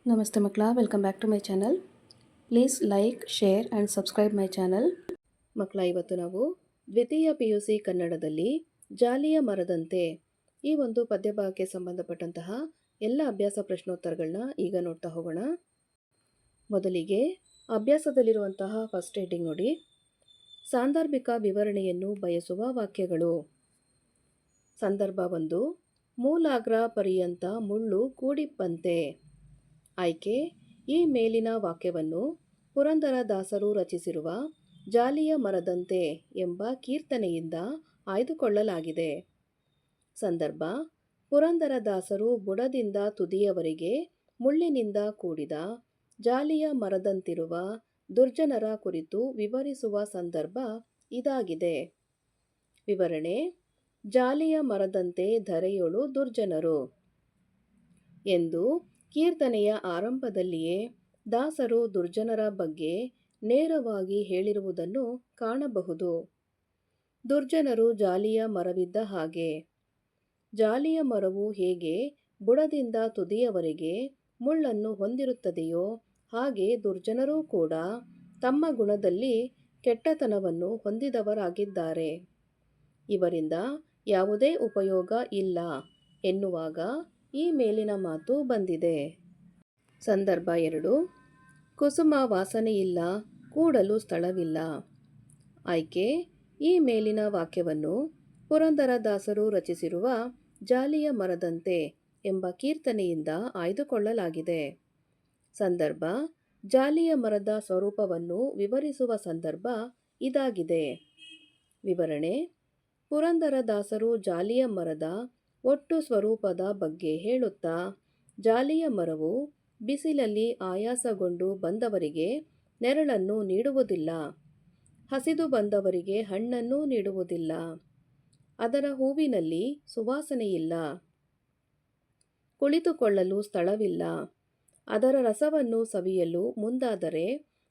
ನಮಸ್ತೆ ಮಕ್ಕಳ, welcome back to my channel. Please like, share and subscribe my channel. ಮಕ್ಕಳ, ಇವತ್ತು ನಾವು ದ್ವಿತೀಯ PUC ಕನ್ನಡದಲ್ಲಿ ಜಾಲಿಯ ಮರದಂತೆ ಈ ಒಂದು ಪದ್ಯಭಾಗಕ್ಕೆ ಸಂಬಂಧಪಟ್ಟಂತಹ ಎಲ್ಲ ಅಭ್ಯಾಸ ಪ್ರಶ್ನೋತ್ತರಗಳನ್ನ ಈಗ ನೋಡ್ತಾ ಹೋಗೋಣ. ಮೊದಲಿಗೆ ಅಭ್ಯಾಸದಲ್ಲಿರುವಂತಹ ಫಸ್ಟ್ ಹೆಡ್ಡಿಂಗ್ ನೋಡಿ. ಸಾಂದರ್ಭಿಕ ವಿವರಣೆಯನ್ನು ಬಯಸುವ ವಾಕ್ಯಗಳು. ಸಂದರ್ಭ 1, ಮೂಲಾಗ್ರ ಪರ್ಯಂತ ಮುಳ್ಳು ಕೂಡಿಪ್ಪಂತೆ. ಆಯ್ಕೆ: ಈ ಮೇಲಿನ ವಾಕ್ಯವನ್ನು ಪುರಂದರದಾಸರು ರಚಿಸಿರುವ ಜಾಲಿಯ ಮರದಂತೆ ಎಂಬ ಕೀರ್ತನೆಯಿಂದ ಆಯ್ದುಕೊಳ್ಳಲಾಗಿದೆ. ಸಂದರ್ಭ: ಪುರಂದರದಾಸರು ಬುಡದಿಂದ ತುದಿಯವರೆಗೆ ಮುಳ್ಳಿನಿಂದ ಕೂಡಿದ ಜಾಲಿಯ ಮರದಂತಿರುವ ದುರ್ಜನರ ಕುರಿತು ವಿವರಿಸುವ ಸಂದರ್ಭ ಇದಾಗಿದೆ. ವಿವರಣೆ: ಜಾಲಿಯ ಮರದಂತೆ ಧರೆಯೊಳು ದುರ್ಜನರು ಎಂದು ಕೀರ್ತನೆಯ ಆರಂಭದಲ್ಲಿಯೇ ದಾಸರು ದುರ್ಜನರ ಬಗ್ಗೆ ನೇರವಾಗಿ ಹೇಳಿರುವುದನ್ನು ಕಾಣಬಹುದು. ದುರ್ಜನರು ಜಾಲಿಯ ಮರವಿದ್ದ ಹಾಗೆ. ಜಾಲಿಯ ಮರವು ಹೇಗೆ ಬುಡದಿಂದ ತುದಿಯವರೆಗೆ ಮುಳ್ಳನ್ನು ಹೊಂದಿರುತ್ತದೆಯೋ ಹಾಗೆ ದುರ್ಜನರೂ ಕೂಡ ತಮ್ಮ ಗುಣದಲ್ಲಿ ಕೆಟ್ಟತನವನ್ನು ಹೊಂದಿದವರಾಗಿದ್ದಾರೆ. ಇವರಿಂದ ಯಾವುದೇ ಉಪಯೋಗ ಇಲ್ಲ ಎನ್ನುವಾಗ ಈ ಮೇಲಿನ ಮಾತು ಬಂದಿದೆ. ಸಂದರ್ಭ 2, ಕುಸುಮ ವಾಸನೆಯಿಲ್ಲ, ಕೂಡಲು ಸ್ಥಳವಿಲ್ಲ. ಆಯ್ಕೆ: ಈ ಮೇಲಿನ ವಾಕ್ಯವನ್ನು ಪುರಂದರದಾಸರು ರಚಿಸಿರುವ ಜಾಲಿಯ ಮರದಂತೆ ಎಂಬ ಕೀರ್ತನೆಯಿಂದ ಆಯ್ದುಕೊಳ್ಳಲಾಗಿದೆ. ಸಂದರ್ಭ: ಜಾಲಿಯ ಮರದ ಸ್ವರೂಪವನ್ನು ವಿವರಿಸುವ ಸಂದರ್ಭ ಇದಾಗಿದೆ. ವಿವರಣೆ: ಪುರಂದರದಾಸರು ಜಾಲಿಯ ಮರದ ಒಟ್ಟು ಸ್ವರೂಪದ ಬಗ್ಗೆ ಹೇಳುತ್ತಾ, ಜಾಲಿಯ ಮರವು ಬಿಸಿಲಲ್ಲಿ ಆಯಾಸಗೊಂಡು ಬಂದವರಿಗೆ ನೆರಳನ್ನು ನೀಡುವುದಿಲ್ಲ, ಹಸಿದು ಬಂದವರಿಗೆ ಹಣ್ಣನ್ನು ನೀಡುವುದಿಲ್ಲ, ಅದರ ಹೂವಿನಲ್ಲಿ ಸುವಾಸನೆಯಿಲ್ಲ, ಕುಳಿತುಕೊಳ್ಳಲು ಸ್ಥಳವಿಲ್ಲ, ಅದರ ರಸವನ್ನು ಸವಿಯಲು ಮುಂದಾದರೆ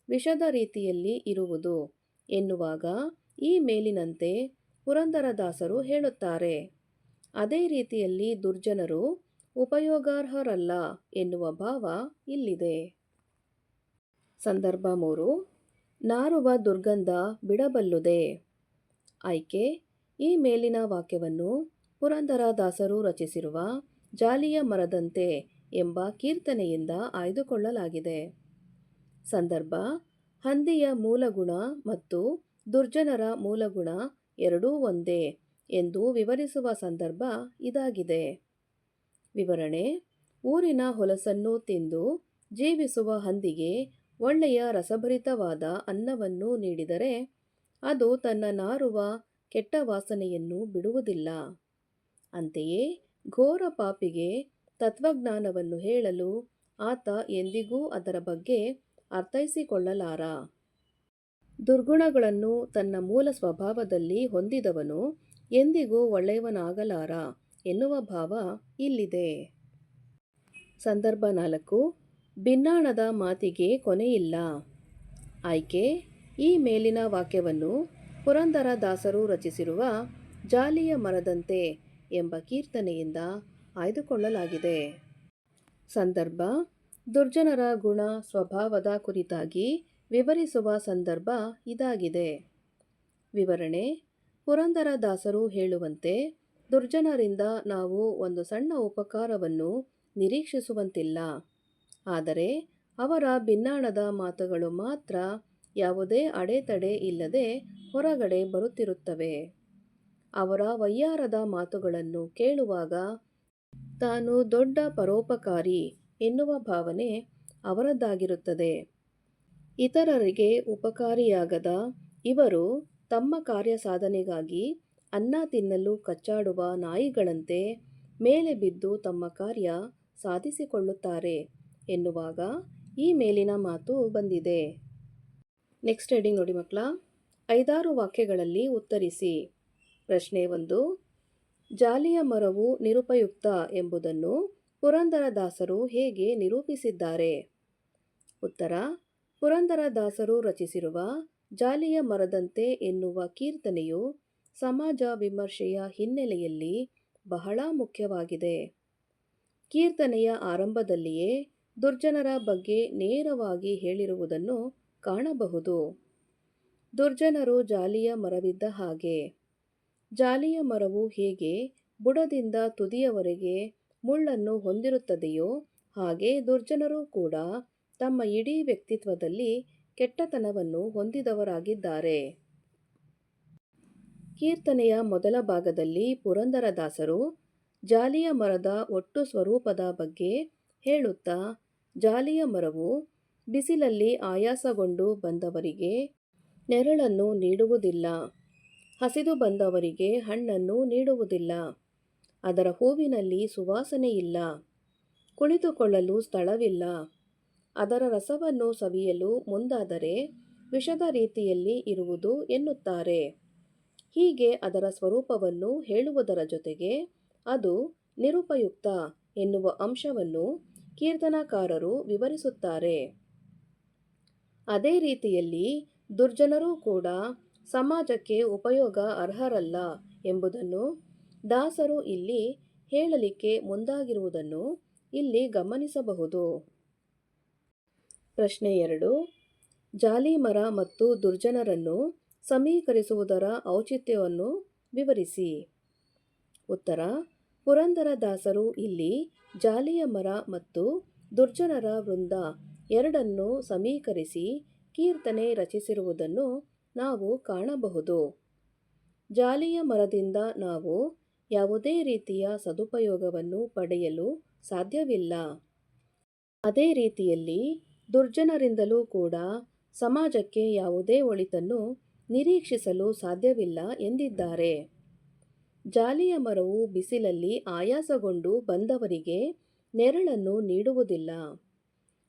ವಿಷದ ರೀತಿಯಲ್ಲಿ ಇರುವುದು ಎನ್ನುವಾಗ ಈ ಮೇಲಿನಂತೆ ಪುರಂದರದಾಸರು ಹೇಳುತ್ತಾರೆ. ಅದೇ ರೀತಿಯಲ್ಲಿ ದುರ್ಜನರು ಉಪಯೋಗಾರ್ಹರಲ್ಲ ಎನ್ನುವ ಭಾವ ಇಲ್ಲಿದೆ. ಸಂದರ್ಭ 3, ನಾರುವ ದುರ್ಗಂಧ ಬಿಡಬಲ್ಲುದೆ. ಆಯ್ಕೆ: ಈ ಮೇಲಿನ ವಾಕ್ಯವನ್ನು ಪುರಂದರದಾಸರು ರಚಿಸಿರುವ ಜಾಲಿಯ ಮರದಂತೆ ಎಂಬ ಕೀರ್ತನೆಯಿಂದ ಆಯ್ದುಕೊಳ್ಳಲಾಗಿದೆ. ಸಂದರ್ಭ: ಹಂದಿಯ ಮೂಲಗುಣ ಮತ್ತು ದುರ್ಜನರ ಮೂಲಗುಣ ಎರಡೂ ಒಂದೇ ಎಂದು ವಿವರಿಸುವ ಸಂದರ್ಭ ಇದಾಗಿದೆ. ವಿವರಣೆ: ಊರಿನ ಹೊಲಸನ್ನು ತಿಂದು ಜೀವಿಸುವ ಹಂದಿಗೆ ಒಳ್ಳೆಯ ರಸಭರಿತವಾದ ಅನ್ನವನ್ನು ನೀಡಿದರೆ ಅದು ತನ್ನ ನಾರುವ ಕೆಟ್ಟ ವಾಸನೆಯನ್ನು ಬಿಡುವುದಿಲ್ಲ. ಅಂತೆಯೇ ಘೋರ ಪಾಪಿಗೆ ತತ್ವಜ್ಞಾನವನ್ನು ಹೇಳಲು ಆತ ಎಂದಿಗೂ ಅದರ ಬಗ್ಗೆ ಅರ್ಥೈಸಿಕೊಳ್ಳಲಾರ. ದುರ್ಗುಣಗಳನ್ನು ತನ್ನ ಮೂಲ ಸ್ವಭಾವದಲ್ಲಿ ಹೊಂದಿದವನು ಎಂದಿಗೂ ಒಳ್ಳೆಯವನಾಗಲಾರ ಎನ್ನುವ ಭಾವ ಇಲ್ಲಿದೆ. ಸಂದರ್ಭ 4, ಭಿನ್ನಾಣದ ಮಾತಿಗೆ ಕೊನೆಯಿಲ್ಲ. ಆಯ್ಕೆ: ಈ ಮೇಲಿನ ವಾಕ್ಯವನ್ನು ಪುರಂದರದಾಸರು ರಚಿಸಿರುವ ಜಾಲಿಯ ಮರದಂತೆ ಎಂಬ ಕೀರ್ತನೆಯಿಂದ ಆಯ್ದುಕೊಳ್ಳಲಾಗಿದೆ. ಸಂದರ್ಭ: ದುರ್ಜನರ ಗುಣ ಸ್ವಭಾವದ ಕುರಿತಾಗಿ ವಿವರಿಸುವ ಸಂದರ್ಭ ಇದಾಗಿದೆ. ವಿವರಣೆ: ಪುರಂದರದಾಸರು ಹೇಳುವಂತೆ ದುರ್ಜನರಿಂದ ನಾವು ಒಂದು ಸಣ್ಣ ಉಪಕಾರವನ್ನು ನಿರೀಕ್ಷಿಸುವಂತಿಲ್ಲ. ಆದರೆ ಅವರ ಭಿನ್ನಾಣದ ಮಾತುಗಳು ಮಾತ್ರ ಯಾವುದೇ ಅಡೆತಡೆ ಇಲ್ಲದೆ ಹೊರಗಡೆ ಬರುತ್ತಿರುತ್ತವೆ. ಅವರ ವಯ್ಯಾರದ ಮಾತುಗಳನ್ನು ಕೇಳುವಾಗ ತಾನು ದೊಡ್ಡ ಪರೋಪಕಾರಿ ಎನ್ನುವ ಭಾವನೆ ಅವರದ್ದಾಗಿರುತ್ತದೆ. ಇತರರಿಗೆ ಉಪಕಾರಿಯಾಗದ ಇವರು ತಮ್ಮ ಕಾರ್ಯಸಾಧನೆಗಾಗಿ ಅನ್ನ ತಿನ್ನಲು ಕಚ್ಚಾಡುವ ನಾಯಿಗಳಂತೆ ಮೇಲೆ ಬಿದ್ದು ತಮ್ಮ ಕಾರ್ಯ ಸಾಧಿಸಿಕೊಳ್ಳುತ್ತಾರೆ ಎನ್ನುವಾಗ ಈ ಮೇಲಿನ ಮಾತು ಬಂದಿದೆ. ನೆಕ್ಸ್ಟ್ ಹೆಡ್ಡಿಂಗ್ ನೋಡಿ ಮಕ್ಕಳ. 5 ವಾಕ್ಯಗಳಲ್ಲಿ ಉತ್ತರಿಸಿ. ಪ್ರಶ್ನೆ 1, ಜಾಲಿಯ ಮರವು ನಿರುಪಯುಕ್ತ ಎಂಬುದನ್ನು ಪುರಂದರದಾಸರು ಹೇಗೆ ನಿರೂಪಿಸಿದ್ದಾರೆ? ಉತ್ತರ: ಪುರಂದರದಾಸರು ರಚಿಸಿರುವ ಜಾಲಿಯ ಮರದಂತೆ ಎನ್ನುವ ಕೀರ್ತನೆಯು ಸಮಾಜ ವಿಮರ್ಶೆಯ ಹಿನ್ನೆಲೆಯಲ್ಲಿ ಬಹಳ ಮುಖ್ಯವಾಗಿದೆ. ಕೀರ್ತನೆಯ ಆರಂಭದಲ್ಲಿಯೇ ದುರ್ಜನರ ಬಗ್ಗೆ ನೇರವಾಗಿ ಹೇಳಿರುವುದನ್ನು ಕಾಣಬಹುದು. ದುರ್ಜನರು ಜಾಲಿಯ ಮರವಿದ್ದ ಹಾಗೆ. ಜಾಲಿಯ ಮರವು ಹೇಗೆ ಬುಡದಿಂದ ತುದಿಯವರೆಗೆ ಮುಳ್ಳನ್ನು ಹೊಂದಿರುತ್ತದೆಯೋ ಹಾಗೆ ದುರ್ಜನರು ಕೂಡ ತಮ್ಮ ಇಡೀ ವ್ಯಕ್ತಿತ್ವದಲ್ಲಿ ಕೆಟ್ಟತನವನ್ನು ಹೊಂದಿದವರಾಗಿದ್ದಾರೆ. ಕೀರ್ತನೆಯ ಮೊದಲ ಭಾಗದಲ್ಲಿ ಪುರಂದರದಾಸರು ಜಾಲಿಯ ಮರದ ಒಟ್ಟು ಸ್ವರೂಪದ ಬಗ್ಗೆ ಹೇಳುತ್ತಾ, ಜಾಲಿಯ ಮರವು ಬಿಸಿಲಲ್ಲಿ ಆಯಾಸಗೊಂಡು ಬಂದವರಿಗೆ ನೆರಳನ್ನು ನೀಡುವುದಿಲ್ಲ, ಹಸಿದು ಬಂದವರಿಗೆ ಹಣ್ಣನ್ನು ನೀಡುವುದಿಲ್ಲ, ಅದರ ಹೂವಿನಲ್ಲಿ ಸುವಾಸನೆಯಿಲ್ಲ, ಕುಳಿತುಕೊಳ್ಳಲು ಸ್ಥಳವಿಲ್ಲ, ಅದರ ರಸವನ್ನು ಸವಿಯಲು ಮುಂದಾದರೆ ವಿಷದ ರೀತಿಯಲ್ಲಿ ಇರುವುದು ಎನ್ನುತ್ತಾರೆ. ಹೀಗೆ ಅದರ ಸ್ವರೂಪವನ್ನು ಹೇಳುವುದರ ಜೊತೆಗೆ ಅದು ನಿರುಪಯುಕ್ತ ಎನ್ನುವ ಅಂಶವನ್ನು ಕೀರ್ತನಕಾರರು ವಿವರಿಸುತ್ತಾರೆ. ಅದೇ ರೀತಿಯಲ್ಲಿ ದುರ್ಜನರೂ ಕೂಡ ಸಮಾಜಕ್ಕೆ ಉಪಯೋಗ ಅರ್ಹರಲ್ಲ ಎಂಬುದನ್ನು ದಾಸರು ಇಲ್ಲಿ ಹೇಳಲಿಕ್ಕೆ ಮುಂದಾಗಿರುವುದನ್ನು ಇಲ್ಲಿ ಗಮನಿಸಬಹುದು. ಪ್ರಶ್ನೆ 2. ಜಾಲಿ ಮರ ಮತ್ತು ದುರ್ಜನರನ್ನು ಸಮೀಕರಿಸುವುದರ ಔಚಿತ್ಯವನ್ನು ವಿವರಿಸಿ. ಉತ್ತರ: ಪುರಂದರದಾಸರು ಇಲ್ಲಿ ಜಾಲಿಯ ಮರ ಮತ್ತು ದುರ್ಜನರ ವೃಂದ ಎರಡನ್ನೂ ಸಮೀಕರಿಸಿ ಕೀರ್ತನೆ ರಚಿಸಿರುವುದನ್ನು ನಾವು ಕಾಣಬಹುದು. ಜಾಲಿಯ ಮರದಿಂದ ನಾವು ಯಾವುದೇ ರೀತಿಯ ಸದುಪಯೋಗವನ್ನು ಪಡೆಯಲು ಸಾಧ್ಯವಿಲ್ಲ. ಅದೇ ರೀತಿಯಲ್ಲಿ ದುರ್ಜನರಿಂದಲೂ ಕೂಡ ಸಮಾಜಕ್ಕೆ ಯಾವುದೇ ಒಳಿತನ್ನು ನಿರೀಕ್ಷಿಸಲು ಸಾಧ್ಯವಿಲ್ಲ ಎಂದಿದ್ದಾರೆ. ಜಾಲಿಯ ಮರವು ಬಿಸಿಲಲ್ಲಿ ಆಯಾಸಗೊಂಡು ಬಂದವರಿಗೆ ನೆರಳನ್ನು ನೀಡುವುದಿಲ್ಲ,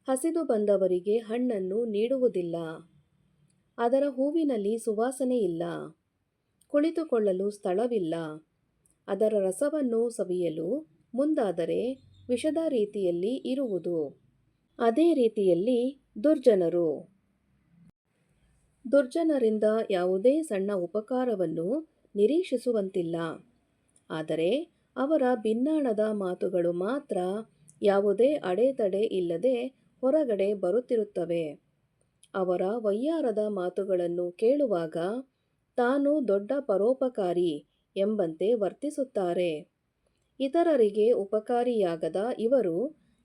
ಹಸಿದು ಬಂದವರಿಗೆ ಹಣ್ಣನ್ನು ನೀಡುವುದಿಲ್ಲ, ಅದರ ಹೂವಿನಲ್ಲಿ ಸುವಾಸನೆಯಿಲ್ಲ, ಕುಳಿತುಕೊಳ್ಳಲು ಸ್ಥಳವಿಲ್ಲ, ಅದರ ರಸವನ್ನು ಸವಿಯಲು ಮುಂದಾದರೆ ವಿಷದ ರೀತಿಯಲ್ಲಿ ಇರುವುದು. ಅದೇ ರೀತಿಯಲ್ಲಿ ದುರ್ಜನರಿಂದ ಯಾವುದೇ ಸಣ್ಣ ಉಪಕಾರವನ್ನು ನಿರೀಕ್ಷಿಸುವಂತಿಲ್ಲ. ಆದರೆ ಅವರ ಭಿನ್ನಾಣದ ಮಾತುಗಳು ಮಾತ್ರ ಯಾವುದೇ ಅಡೆತಡೆ ಇಲ್ಲದೆ ಹೊರಗಡೆ ಬರುತ್ತಿರುತ್ತವೆ. ಅವರ ವಯ್ಯಾರದ ಮಾತುಗಳನ್ನು ಕೇಳುವಾಗ ತಾನು ದೊಡ್ಡ ಪರೋಪಕಾರಿ ಎಂಬಂತೆ ವರ್ತಿಸುತ್ತಾರೆ. ಇತರರಿಗೆ ಉಪಕಾರಿಯಾಗದ ಇವರು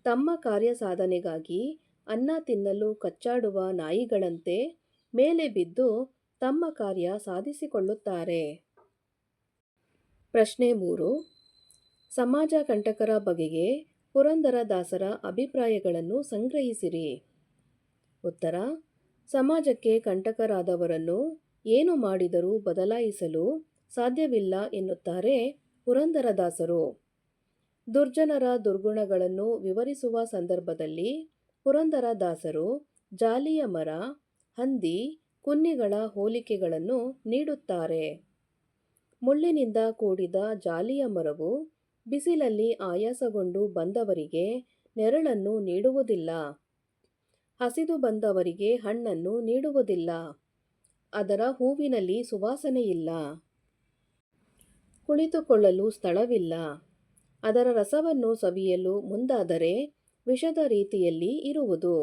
ತಮ್ಮ ಕಾರ್ಯಸಾಧನೆಗಾಗಿ ಅನ್ನ ತಿನ್ನಲು ಕಚ್ಚಾಡುವ ನಾಯಿಗಳಂತೆ ಮೇಲೆ ಬಿದ್ದು ತಮ್ಮ ಕಾರ್ಯ ಸಾಧಿಸಿಕೊಳ್ಳುತ್ತಾರೆ. ಪ್ರಶ್ನೆ 3. ಸಮಾಜ ಕಂಟಕರ ಬಗೆಗೆ ಪುರಂದರದಾಸರ ಅಭಿಪ್ರಾಯಗಳನ್ನು ಸಂಗ್ರಹಿಸಿರಿ. ಉತ್ತರ: ಸಮಾಜಕ್ಕೆ ಕಂಟಕರಾದವರನ್ನು ಏನು ಮಾಡಿದರೂ ಬದಲಾಯಿಸಲು ಸಾಧ್ಯವಿಲ್ಲ ಎನ್ನುತ್ತಾರೆ ಪುರಂದರದಾಸರು. ದುರ್ಜನರ ದುರ್ಗುಣಗಳನ್ನು ವಿವರಿಸುವ ಸಂದರ್ಭದಲ್ಲಿ ಪುರಂದರದಾಸರು ಜಾಲಿಯ ಮರ, ಹಂದಿ, ಕುನ್ನಿಗಳ ಹೋಲಿಕೆಗಳನ್ನು ನೀಡುತ್ತಾರೆ. ಮುಳ್ಳಿನಿಂದ ಕೂಡಿದ ಜಾಲಿಯ ಮರವು ಬಿಸಿಲಲ್ಲಿ ಆಯಾಸಗೊಂಡು ಬಂದವರಿಗೆ ನೆರಳನ್ನು ನೀಡುವುದಿಲ್ಲ, ಹಸಿದು ಬಂದವರಿಗೆ ಹಣ್ಣನ್ನು ನೀಡುವುದಿಲ್ಲ, ಅದರ ಹೂವಿನಲ್ಲಿ ಸುವಾಸನೆಯಿಲ್ಲ, ಕುಳಿತುಕೊಳ್ಳಲು ಸ್ಥಳವಿಲ್ಲ, ಅದರ ರಸವನ್ನು ಸವಿಯಲು ಮುಂದಾದರೆ ವಿಷದ ರೀತಿಯಲ್ಲಿ ಇರುವುದು.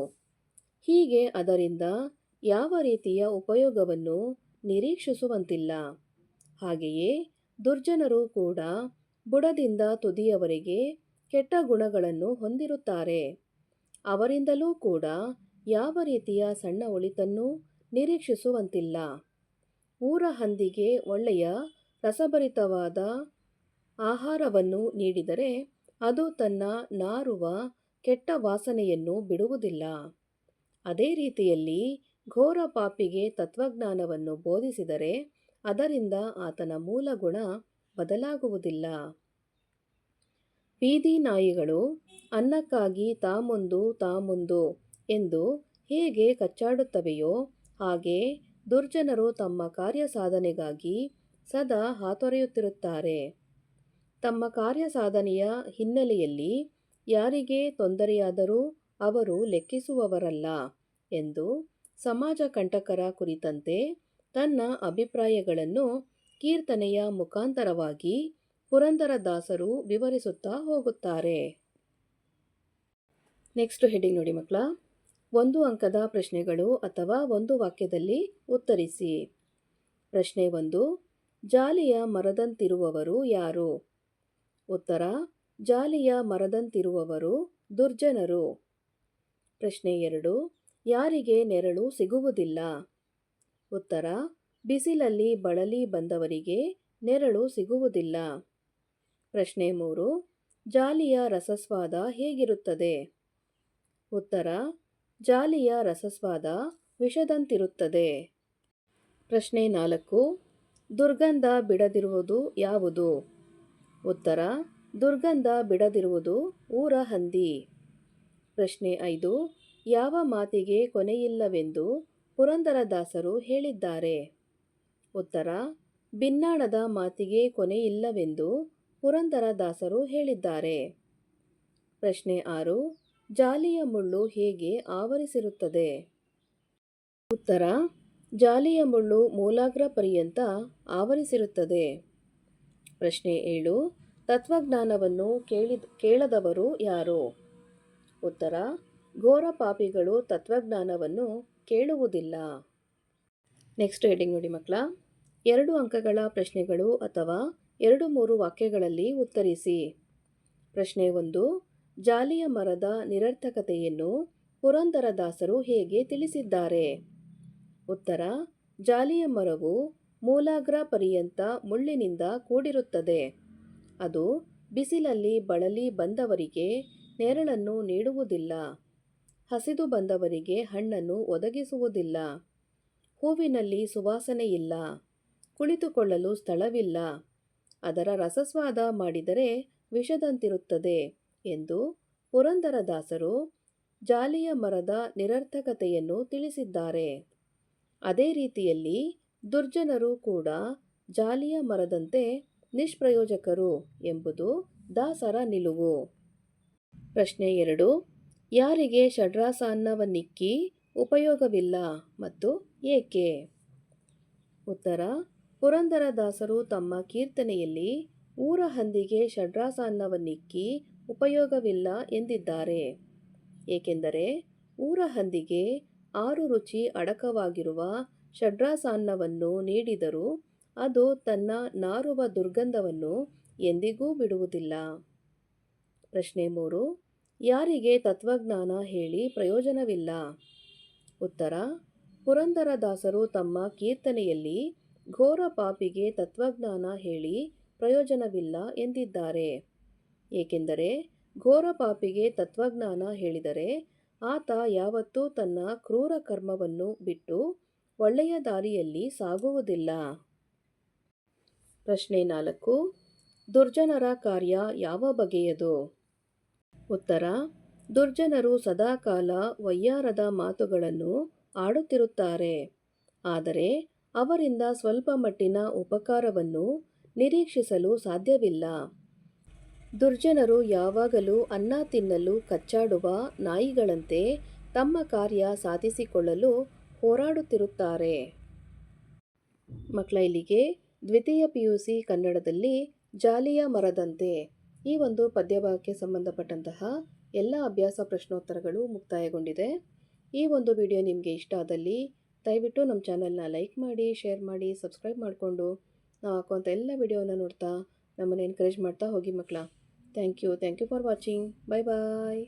ಹೀಗೆ ಅದರಿಂದ ಯಾವ ರೀತಿಯ ಉಪಯೋಗವನ್ನು ನಿರೀಕ್ಷಿಸುವಂತಿಲ್ಲ. ಹಾಗೆಯೇ ದುರ್ಜನರು ಕೂಡ ಬುಡದಿಂದ ತುದಿಯವರೆಗೆ ಕೆಟ್ಟ ಗುಣಗಳನ್ನು ಹೊಂದಿರುತ್ತಾರೆ. ಅವರಿಂದಲೂ ಕೂಡ ಯಾವ ರೀತಿಯ ಸಣ್ಣ ಒಳಿತನ್ನೂ ನಿರೀಕ್ಷಿಸುವಂತಿಲ್ಲ. ಊರ ಹಂದಿಗೆ ಒಳ್ಳೆಯ ರಸಭರಿತವಾದ ಆಹಾರವನ್ನು ನೀಡಿದರೆ ಅದು ತನ್ನ ನಾರುವ ಕೆಟ್ಟ ವಾಸನೆಯನ್ನು ಬಿಡುವುದಿಲ್ಲ. ಅದೇ ರೀತಿಯಲ್ಲಿ ಘೋರ ಪಾಪಿಗೆ ತತ್ವಜ್ಞಾನವನ್ನು ಬೋಧಿಸಿದರೆ ಅದರಿಂದ ಆತನ ಮೂಲ ಗುಣ ಬದಲಾಗುವುದಿಲ್ಲ. ಬೀದಿ ನಾಯಿಗಳು ಅನ್ನಕ್ಕಾಗಿ ತಾಮುಂದು ಎಂದು ಹೇಗೆ ಕಚ್ಚಾಡುತ್ತವೆಯೋ ಹಾಗೆ ದುರ್ಜನರು ತಮ್ಮ ಕಾರ್ಯಸಾಧನೆಗಾಗಿ ಸದಾ ಹಾತೊರೆಯುತ್ತಿರುತ್ತಾರೆ. ತಮ್ಮ ಕಾರ್ಯಸಾಧನೆಯ ಹಿನ್ನೆಲೆಯಲ್ಲಿ ಯಾರಿಗೇ ತೊಂದರೆಯಾದರೂ ಅವರು ಲೆಕ್ಕಿಸುವವರಲ್ಲ ಎಂದು ಸಮಾಜ ಕಂಟಕರ ಕುರಿತಂತೆ ತನ್ನ ಅಭಿಪ್ರಾಯಗಳನ್ನು ಕೀರ್ತನೆಯ ಮುಖಾಂತರವಾಗಿ ಪುರಂದರದಾಸರು ವಿವರಿಸುತ್ತಾ ಹೋಗುತ್ತಾರೆ. ನೆಕ್ಸ್ಟ್ ಹೆಡಿಂಗ್ ನೋಡಿ ಮಕ್ಕಳ, ಒಂದು ಅಂಕದ ಪ್ರಶ್ನೆಗಳು ಅಥವಾ ಒಂದು ವಾಕ್ಯದಲ್ಲಿ ಉತ್ತರಿಸಿ. ಪ್ರಶ್ನೆ 1, ಜಾಲಿಯ ಮರದಂತಿರುವವರು ಯಾರು? ಉತ್ತರ, ಜಾಲಿಯ ಮರದಂತಿರುವವರು ದುರ್ಜನರು. ಪ್ರಶ್ನೆ 2, ಯಾರಿಗೆ ನೆರಳು ಸಿಗುವುದಿಲ್ಲ? ಉತ್ತರ, ಬಿಸಿಲಲ್ಲಿ ಬಳಲಿ ಬಂದವರಿಗೆ ನೆರಳು ಸಿಗುವುದಿಲ್ಲ. ಪ್ರಶ್ನೆ 3, ಜಾಲಿಯ ರಸಸ್ವಾದ ಹೇಗಿರುತ್ತದೆ? ಉತ್ತರ, ಜಾಲಿಯ ರಸಸ್ವಾದ ವಿಷದಂತಿರುತ್ತದೆ. ಪ್ರಶ್ನೆ 4, ದುರ್ಗಂಧ ಬಿಡದಿರುವುದು ಯಾವುದು? ಉತ್ತರ, ದುರ್ಗಂಧ ಬಿಡದಿರುವುದು ಊರ ಹಂದಿ. ಪ್ರಶ್ನೆ 5, ಯಾವ ಮಾತಿಗೆ ಕೊನೆಯಿಲ್ಲವೆಂದು ಪುರಂದರದಾಸರು ಹೇಳಿದ್ದಾರೆ? ಉತ್ತರ, ಬಿನ್ನಾಣದ ಮಾತಿಗೆ ಕೊನೆಯಿಲ್ಲವೆಂದು ಪುರಂದರದಾಸರು ಹೇಳಿದ್ದಾರೆ. ಪ್ರಶ್ನೆ 6, ಜಾಲಿಯ ಮುಳ್ಳು ಹೇಗೆ ಆವರಿಸಿರುತ್ತದೆ? ಉತ್ತರ, ಜಾಲಿಯ ಮುಳ್ಳು ಮೂಲಾಗ್ರ ಪರ್ಯಂತ ಆವರಿಸಿರುತ್ತದೆ. ಪ್ರಶ್ನೆ 7, ತತ್ವಜ್ಞಾನವನ್ನು ಕೇಳದವರು ಯಾರು? ಉತ್ತರ, ಘೋರ ಪಾಪಿಗಳು ತತ್ವಜ್ಞಾನವನ್ನು ಕೇಳುವುದಿಲ್ಲ. ನೆಕ್ಸ್ಟ್ ಹೆಡಿಂಗ್ ನೋಡಿ ಮಕ್ಕಳ, 2 ಅಂಕಗಳ ಪ್ರಶ್ನೆಗಳು ಅಥವಾ 2-3 ವಾಕ್ಯಗಳಲ್ಲಿ ಉತ್ತರಿಸಿ. ಪ್ರಶ್ನೆ 1, ಜಾಲಿಯ ಮರದ ನಿರರ್ಥಕತೆಯನ್ನು ಪುರಂದರದಾಸರು ಹೇಗೆ ತಿಳಿಸಿದ್ದಾರೆ? ಉತ್ತರ, ಜಾಲಿಯ ಮರವು ಮೂಲಾಗ್ರ ಪರ್ಯಂತ ಮುಳ್ಳಿನಿಂದ ಕೂಡಿರುತ್ತದೆ. ಅದು ಬಿಸಿಲಲ್ಲಿ ಬಳಲಿ ಬಂದವರಿಗೆ ನೆರಳನ್ನು ನೀಡುವುದಿಲ್ಲ. ಹಸಿದು ಬಂದವರಿಗೆ ಹಣ್ಣನ್ನು ಒದಗಿಸುವುದಿಲ್ಲ. ಹೂವಿನಲ್ಲಿ ಸುವಾಸನೆಯಿಲ್ಲ. ಕುಳಿತುಕೊಳ್ಳಲು ಸ್ಥಳವಿಲ್ಲ. ಅದರ ರಸಸ್ವಾದ ಮಾಡಿದರೆ ವಿಷದಂತಿರುತ್ತದೆ ಎಂದು ಪುರಂದರದಾಸರು ಜಾಲಿಯ ಮರದ ನಿರರ್ಥಕತೆಯನ್ನು ತಿಳಿಸಿದ್ದಾರೆ. ಅದೇ ರೀತಿಯಲ್ಲಿ ದುರ್ಜನರು ಕೂಡ ಜಾಲಿಯ ಮರದಂತೆ ನಿಷ್ಪ್ರಯೋಜಕರು ಎಂಬುದು ದಾಸರ ನಿಲುವು. ಪ್ರಶ್ನೆ 2, ಯಾರಿಗೆ ಷಡ್ರಸಾನ್ನವನ್ನಿಕ್ಕಿ ಉಪಯೋಗವಿಲ್ಲ ಮತ್ತು ಏಕೆ? ಉತ್ತರ, ಪುರಂದರದಾಸರು ತಮ್ಮ ಕೀರ್ತನೆಯಲ್ಲಿ ಊರ ಹಂದಿಗೆ ಷಡ್ರಸಾನ್ನವನ್ನಿಕ್ಕಿ ಉಪಯೋಗವಿಲ್ಲ ಎಂದಿದ್ದಾರೆ. ಏಕೆಂದರೆ ಊರ ಹಂದಿಗೆ 6 ರುಚಿ ಅಡಕವಾಗಿರುವ ಷಡ್ರಸಾನ್ನವನ್ನು ನೀಡಿದರೂ ಅದು ತನ್ನ ನಾರುವ ದುರ್ಗಂಧವನ್ನು ಎಂದಿಗೂ ಬಿಡುವುದಿಲ್ಲ. ಪ್ರಶ್ನೆ 3, ಯಾರಿಗೆ ತತ್ವಜ್ಞಾನ ಹೇಳಿ ಪ್ರಯೋಜನವಿಲ್ಲ? ಉತ್ತರ, ಪುರಂದರದಾಸರು ತಮ್ಮ ಕೀರ್ತನೆಯಲ್ಲಿ ಘೋರ ಪಾಪಿಗೆ ತತ್ವಜ್ಞಾನ ಹೇಳಿ ಪ್ರಯೋಜನವಿಲ್ಲ ಎಂದಿದ್ದಾರೆ. ಏಕೆಂದರೆ ಘೋರ ಪಾಪಿಗೆ ತತ್ವಜ್ಞಾನ ಹೇಳಿದರೆ ಆತ ಯಾವತ್ತೂ ತನ್ನ ಕ್ರೂರ ಕರ್ಮವನ್ನು ಬಿಟ್ಟು ಒಳ್ಳೆಯ ದಾರಿಯಲ್ಲಿ ಸಾಗುವುದಿಲ್ಲ. ಪ್ರಶ್ನೆ 4, ದುರ್ಜನರ ಕಾರ್ಯ ಯಾವ ಬಗೆಯದು? ಉತ್ತರ, ದುರ್ಜನರು ಸದಾಕಾಲ ವಯ್ಯಾರದ ಮಾತುಗಳನ್ನು ಆಡುತ್ತಿರುತ್ತಾರೆ. ಆದರೆ ಅವರಿಂದ ಸ್ವಲ್ಪ ಮಟ್ಟಿನ ಉಪಕಾರವನ್ನು ನಿರೀಕ್ಷಿಸಲು ಸಾಧ್ಯವಿಲ್ಲ. ದುರ್ಜನರು ಯಾವಾಗಲೂ ಅನ್ನ ತಿನ್ನಲು ಕಚ್ಚಾಡುವ ನಾಯಿಗಳಂತೆ ತಮ್ಮ ಕಾರ್ಯ ಸಾಧಿಸಿಕೊಳ್ಳಲು ಹೋರಾಡುತ್ತಿರುತ್ತಾರೆ. ಮಕ್ಕಳ, ಇಲ್ಲಿಗೆ ದ್ವಿತೀಯ PUC ಕನ್ನಡದಲ್ಲಿ ಜಾಲಿಯ ಮರದಂತೆ ಈ ಒಂದು ಪದ್ಯಭಾಗಕ್ಕೆ ಸಂಬಂಧಪಟ್ಟಂತಹ ಎಲ್ಲ ಅಭ್ಯಾಸ ಪ್ರಶ್ನೋತ್ತರಗಳು ಮುಕ್ತಾಯಗೊಂಡಿದೆ. ಈ ಒಂದು ವಿಡಿಯೋ ನಿಮಗೆ ಇಷ್ಟ ಆದಲ್ಲಿ ದಯವಿಟ್ಟು ನಮ್ಮ ಚಾನಲ್ನ ಲೈಕ್ ಮಾಡಿ, ಶೇರ್ ಮಾಡಿ, ಸಬ್ಸ್ಕ್ರೈಬ್ ಮಾಡಿಕೊಂಡು ನಾವು ಹಾಕುವಂಥ ಎಲ್ಲ ವಿಡಿಯೋನ ನೋಡ್ತಾ ನಮ್ಮನ್ನು ಎನ್ಕರೇಜ್ ಮಾಡ್ತಾ ಹೋಗಿ ಮಕ್ಕಳ. Thank you for watching. Bye bye.